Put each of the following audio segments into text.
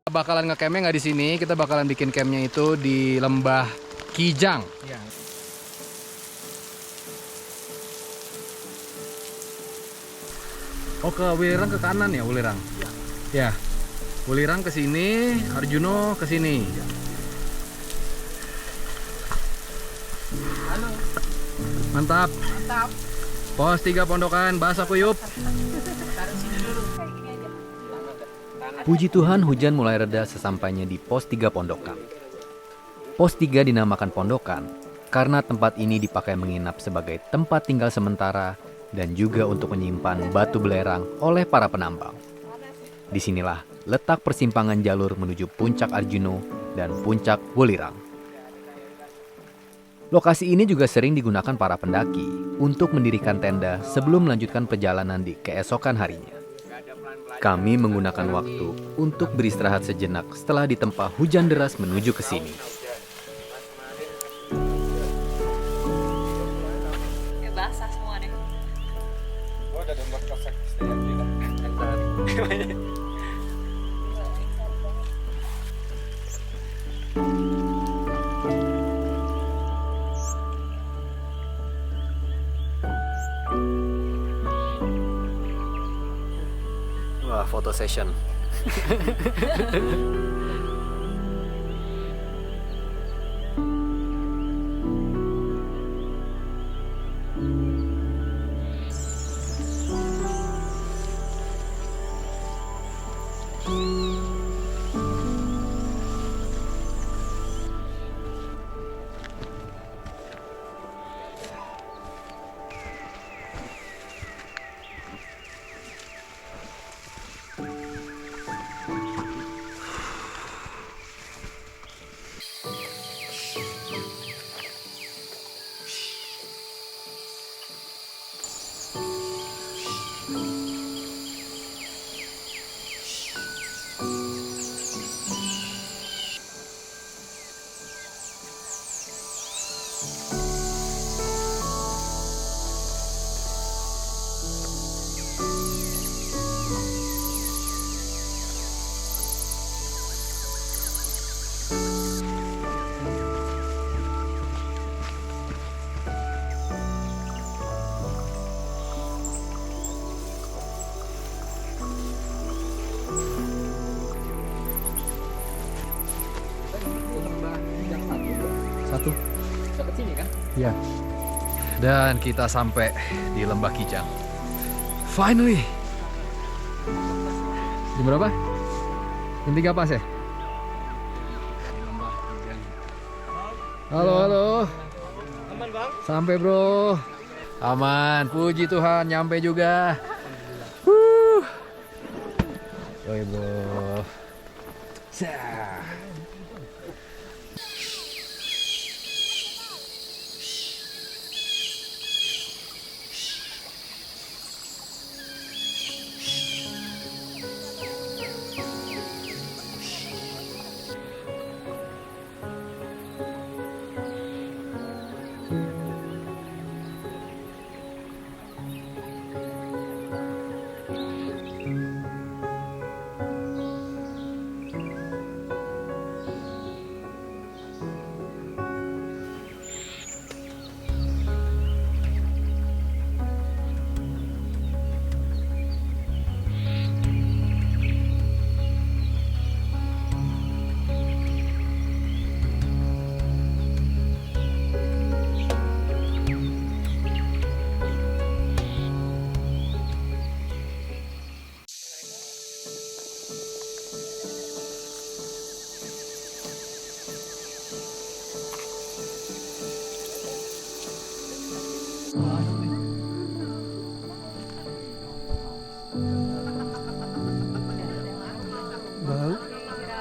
Bakalan ngecampnya nggak di sini, kita bakalan bikin campnya itu di Lembah Kijang. Ya. Oh, ke Wulirang ke kanan ya, Wulirang? Ya. Wulirang ke sini, Arjuno ke sini. Halo. Mantap. Mantap. Pos 3 Pondokan, bahasa Kuyup. Taruh sini dulu. Puji Tuhan, hujan mulai reda sesampainya di pos 3 Pondokan. Pos 3 dinamakan Pondokan karena tempat ini dipakai menginap sebagai tempat tinggal sementara dan juga untuk menyimpan batu belerang oleh para penambang. Disinilah letak persimpangan jalur menuju Puncak Arjuno dan Puncak Wulirang. Lokasi ini juga sering digunakan para pendaki untuk mendirikan tenda sebelum melanjutkan perjalanan di keesokan harinya. Kami menggunakan waktu untuk beristirahat sejenak setelah ditempa hujan deras menuju ke sini. Ya basah semua deh. Wah, foto session. Satu. Dekat sini kan? Ya. Dan kita sampai di Lembah Kijang. Finally. Jam berapa? Jam 3 pas ya? Halo, halo. Aman bang? Sampai bro. Aman, puji Tuhan, nyampe juga. Oi bro. Sah.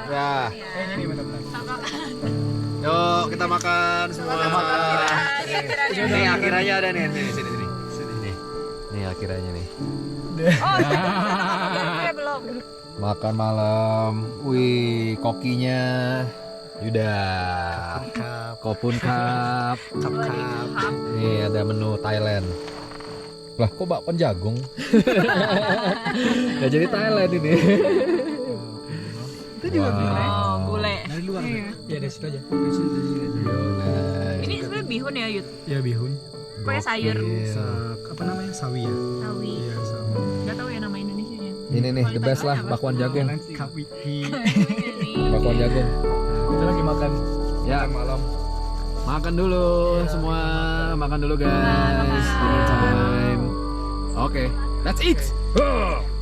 Ya. Yuk kita makan semua. Ini akhirannya ada nih, sini. Nih akhirannya nih. Oh, belum. Makan malam. Wih, kokinya Yuda. Kopun Cup. Nih ada menu Thailand. Lah kok bakwan jagung? Gak jadi Thailand ini. Itu juga gulai. Oh, gulai. Dari luar. Iya. Ya dari situ aja. Dari sini. Ini sebenarnya bihun ya, Yud? Ya bihun. Pakai sayur. Apa namanya? Sawi ya. Sawi. Iya, sawi. Gak tahu ya nama Indonesianya. Ini nih the best lah, bakwan jagung. Kawi. Bakwan jagung. Kita lagi makan. Ya. Makan malam. Makan dulu semua, makan dulu guys. Dinner time. Oke, that's it.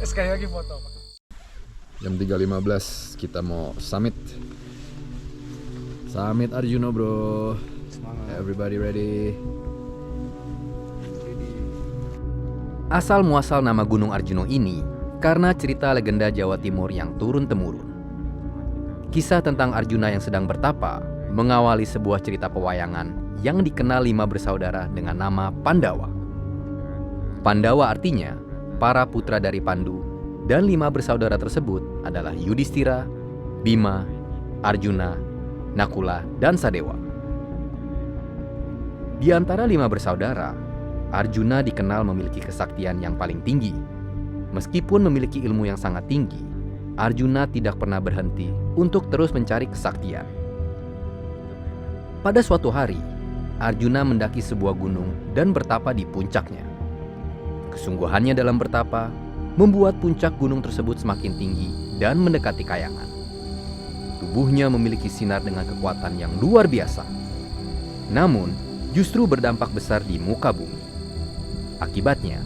Sekali lagi foto. Jam 3.15 kita mau summit. Summit Arjuna bro. Semangat. Everybody ready? Asal muasal nama Gunung Arjuna ini karena cerita legenda Jawa Timur yang turun-temurun. Kisah tentang Arjuna yang sedang bertapa mengawali sebuah cerita pewayangan yang dikenal 5 bersaudara dengan nama Pandawa. Pandawa artinya para putra dari Pandu, dan 5 bersaudara tersebut adalah Yudhistira, Bima, Arjuna, Nakula, dan Sadewa. Di antara 5 bersaudara, Arjuna dikenal memiliki kesaktian yang paling tinggi. Meskipun memiliki ilmu yang sangat tinggi, Arjuna tidak pernah berhenti untuk terus mencari kesaktian. Pada suatu hari, Arjuna mendaki sebuah gunung dan bertapa di puncaknya. Kesungguhannya dalam bertapa membuat puncak gunung tersebut semakin tinggi dan mendekati kayangan. Tubuhnya memiliki sinar dengan kekuatan yang luar biasa. Namun, justru berdampak besar di muka bumi. Akibatnya,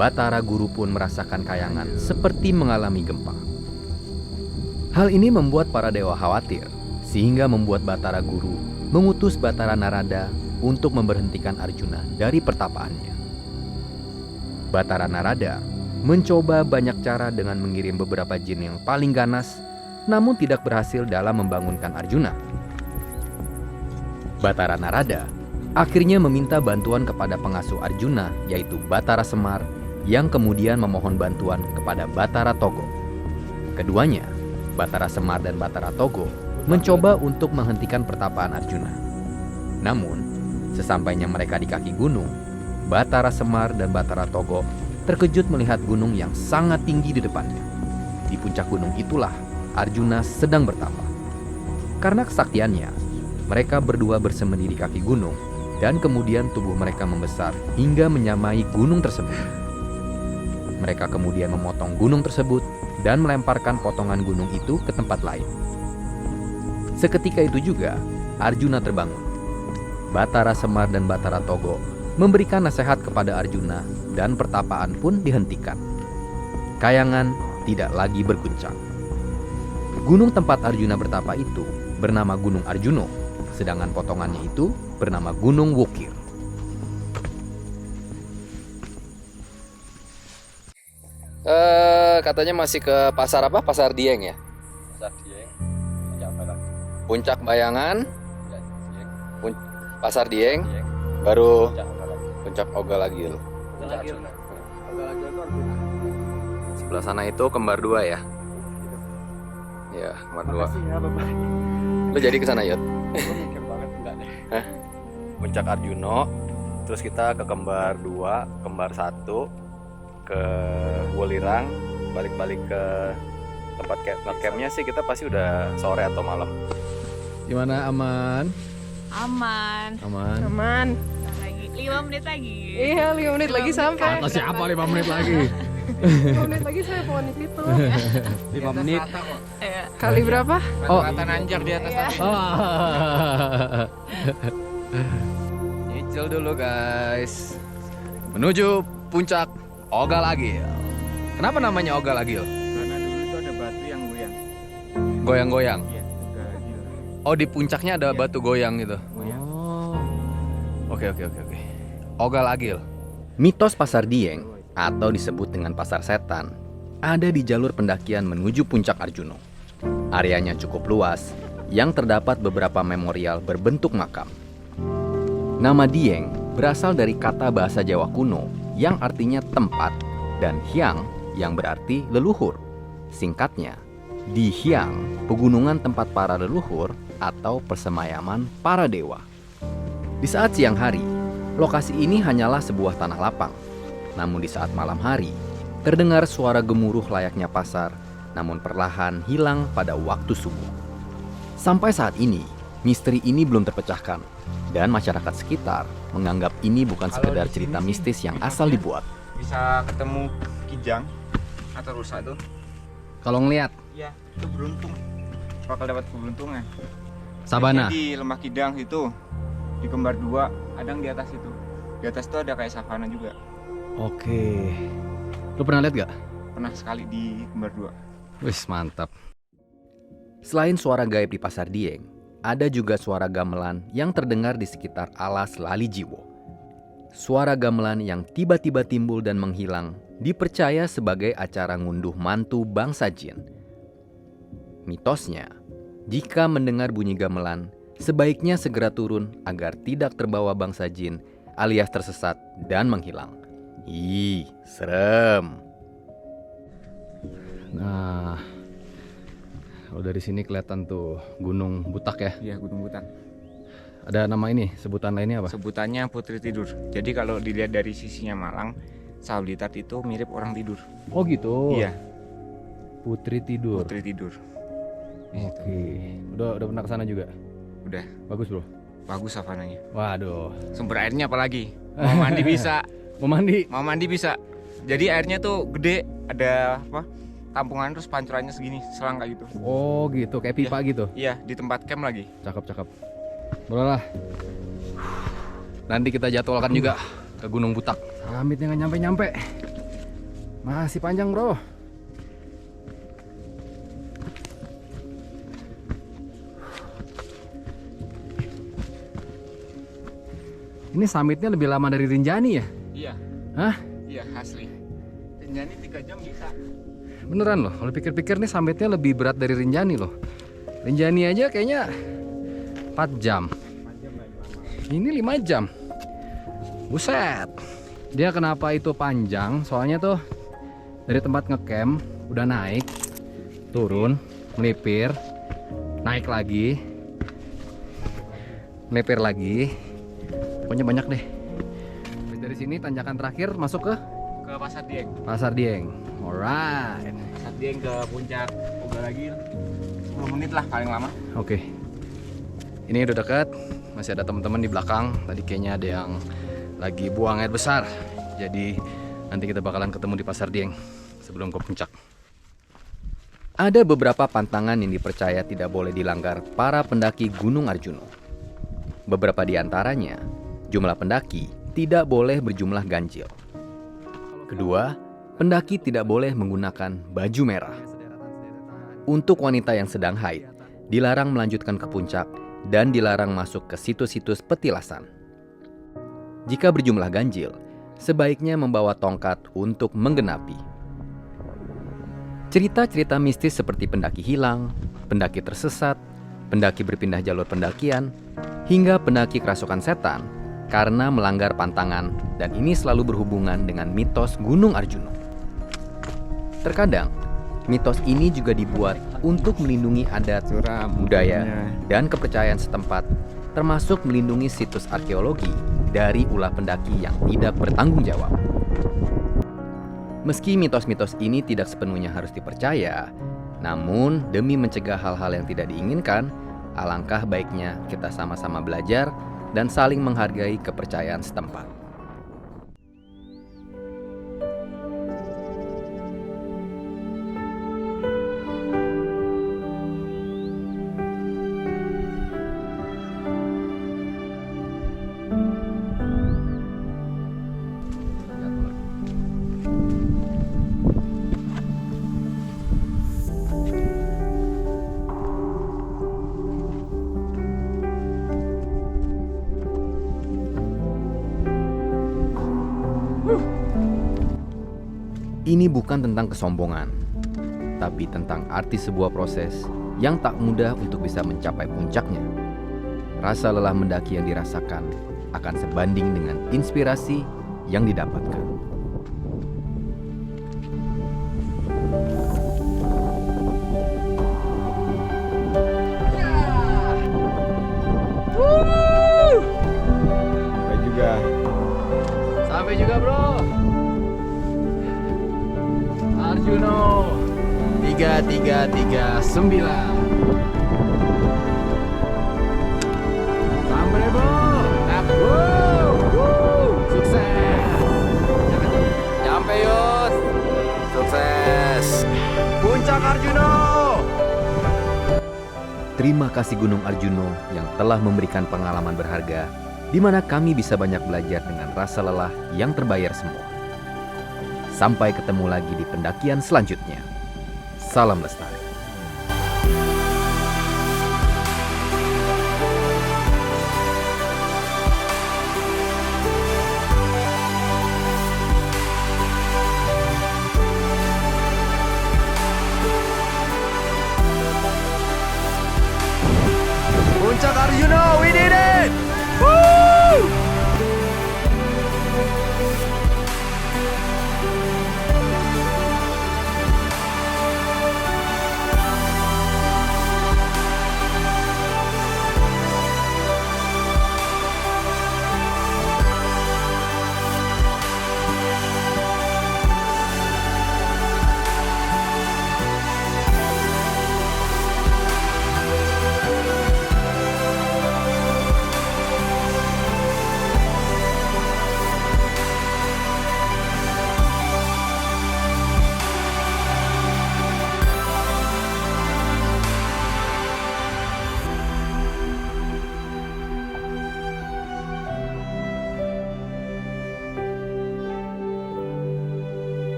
Batara Guru pun merasakan kayangan seperti mengalami gempa. Hal ini membuat para dewa khawatir, sehingga membuat Batara Guru mengutus Batara Narada untuk memberhentikan Arjuna dari pertapaannya. Batara Narada mencoba banyak cara dengan mengirim beberapa jin yang paling ganas, namun tidak berhasil dalam membangunkan Arjuna. Batara Narada akhirnya meminta bantuan kepada pengasuh Arjuna, yaitu Batara Semar, yang kemudian memohon bantuan kepada Batara Togo. Keduanya, Batara Semar dan Batara Togo, mencoba untuk menghentikan pertapaan Arjuna. Namun, sesampainya mereka di kaki gunung, Batara Semar dan Batara Togo terkejut melihat gunung yang sangat tinggi di depannya. Di puncak gunung itulah Arjuna sedang bertapa. Karena kesaktiannya, mereka berdua bersemedi di kaki gunung, dan kemudian tubuh mereka membesar hingga menyamai gunung tersebut. Mereka kemudian memotong gunung tersebut dan melemparkan potongan gunung itu ke tempat lain. Seketika itu juga, Arjuna terbangun. Batara Semar dan Batara Togo memberikan nasihat kepada Arjuna dan pertapaan pun dihentikan. Kayangan tidak lagi berguncang. Gunung tempat Arjuna bertapa itu bernama Gunung Arjuno, sedangkan potongannya itu bernama Gunung Wukir. Katanya masih ke pasar apa? Pasar Dieng ya? Pasar Dieng. Puncak Bayangan. Puncak Bayangan, Dieng. Pasar Dieng, Dieng. baru Puncak Bayangan. Puncak Ogalagil. Sebelah sana itu kembar 2 ya? Ya, kembar 2. Ya, Bapak. Lu jadi ke sana, Yot? Mikir banget enggak deh. Puncak Arjuno, terus kita ke kembar 2, kembar 1, ke Wolirang, balik-balik ke tempat campnya sih kita pasti udah sore atau malam. Gimana, aman? Aman. Aman. Aman. Lagi 5 menit lagi. Iya, 5 menit lagi sampai. Kata siapa 5 menit lagi? 5 menit lagi saya mau di situ. 5 menit. Iya. Kali berapa? Oh, Rata nanjak di atas. nyicil dulu guys. Menuju puncak Ogalagil. Kenapa namanya Ogalagil? Karena dulu itu ada batu yang goyang. Goyang-goyang. Iya, Ogalagil. Oh, di puncaknya ada batu goyang gitu. Goyang. Oh. Oke. Ogalagil. Mitos Pasar Dieng atau disebut dengan Pasar Setan ada di jalur pendakian menuju puncak Arjuno. Areanya cukup luas yang terdapat beberapa memorial berbentuk makam. Nama Dieng berasal dari kata bahasa Jawa kuno yang artinya tempat dan hyang yang berarti leluhur. Singkatnya, di Hyang, pegunungan tempat para leluhur atau persemayaman para dewa. Di saat siang hari, lokasi ini hanyalah sebuah tanah lapang. Namun di saat malam hari, terdengar suara gemuruh layaknya pasar namun perlahan hilang pada waktu subuh. Sampai saat ini, misteri ini belum terpecahkan, dan masyarakat sekitar menganggap ini bukan sekedar cerita mistis yang asal dibuat. Bisa ketemu kijang atau rusa tuh. Kalau ngelihat Iya, itu beruntung. Bakal dapat keberuntungan. sabana, Biasanya di Lembah Kidang situ, di Kembar 2, kadang di atas itu. Di atas tuh ada kayak savana juga. oke. Lu pernah lihat gak? Pernah sekali di Kembar 2. Wis mantap. Selain suara gaib di Pasar Dieng, ada juga suara gamelan yang terdengar di sekitar alas Lali Jiwo. Suara gamelan yang tiba-tiba timbul dan menghilang dipercaya sebagai acara ngunduh mantu bangsa jin. Mitosnya, jika mendengar bunyi gamelan, sebaiknya segera turun agar tidak terbawa bangsa jin alias tersesat dan menghilang. Ih, serem. Nah, kalau dari sini kelihatan tuh Gunung Butak ya. Iya, Gunung Butak. Ada nama ini, sebutan lainnya apa? Sebutannya Putri Tidur. Jadi kalau dilihat dari sisinya Malang, Sawah Blitar itu mirip orang tidur. Oh gitu. Iya, Putri Tidur. Putri Tidur. Di situ. Oke. Udah pernah kesana juga? Udah, Bagus bro. bagus savananya. Waduh. Sumber airnya apalagi? Mau mandi bisa. Mau mandi? Mau mandi bisa. Jadi airnya tuh gede, ada apa? Tampungan terus pancurannya segini, selang kayak gitu. Oh gitu, kayak pipa gitu. Iya, di tempat camp lagi. Cakep. Boleh lah. Nanti kita jadwalkan juga ke Gunung Butak. Alamitnya nggak nyampe. Masih panjang bro. Ini summitnya lebih lama dari Rinjani ya? Iya. Hah? Iya, asli. Rinjani 3 jam bisa. Beneran loh, kalau pikir-pikir nih summitnya lebih berat dari Rinjani loh. Rinjani aja kayaknya 4 jam. Ini 5 jam. Buset. Dia kenapa itu panjang? Soalnya tuh dari tempat ngecamp udah naik, turun, melipir, naik lagi, melipir lagi. Pokoknya banyak deh. Dari sini tanjakan terakhir masuk ke Pasar Dieng. Pasar Dieng. Alright. Pasar Dieng ke puncak Uga lagi 10 menit lah paling lama. Oke. Ini udah dekat. Masih ada teman-teman di belakang. Tadi kayaknya ada yang lagi buang air besar. Jadi nanti kita bakalan ketemu di Pasar Dieng sebelum ke puncak. Ada beberapa pantangan yang dipercaya tidak boleh dilanggar para pendaki Gunung Arjuno. Beberapa di antaranya, jumlah pendaki tidak boleh berjumlah ganjil. Kedua, pendaki tidak boleh menggunakan baju merah. Untuk wanita yang sedang haid, dilarang melanjutkan ke puncak dan dilarang masuk ke situs-situs petilasan. Jika berjumlah ganjil, sebaiknya membawa tongkat untuk menggenapi. Cerita-cerita mistis seperti pendaki hilang, pendaki tersesat, pendaki berpindah jalur pendakian, hingga pendaki kerasukan setan karena melanggar pantangan, dan ini selalu berhubungan dengan mitos Gunung Arjuno. Terkadang, mitos ini juga dibuat untuk melindungi adat, budaya, dan kepercayaan setempat, termasuk melindungi situs arkeologi dari ulah pendaki yang tidak bertanggung jawab. Meski mitos-mitos ini tidak sepenuhnya harus dipercaya, namun demi mencegah hal-hal yang tidak diinginkan, alangkah baiknya kita sama-sama belajar dan saling menghargai kepercayaan setempat. Ini bukan tentang kesombongan, tapi tentang arti sebuah proses yang tak mudah untuk bisa mencapai puncaknya. Rasa lelah mendaki yang dirasakan akan sebanding dengan inspirasi yang didapatkan. Sampai juga. Sampai juga bro. Arjuno di Sampai bro. Sukses. Nyampe Yus. Sukses. Puncak Arjuno. Terima kasih Gunung Arjuno yang telah memberikan pengalaman berharga di mana kami bisa banyak belajar dengan rasa lelah yang terbayar semua. Sampai ketemu lagi di pendakian selanjutnya. Salam lestari.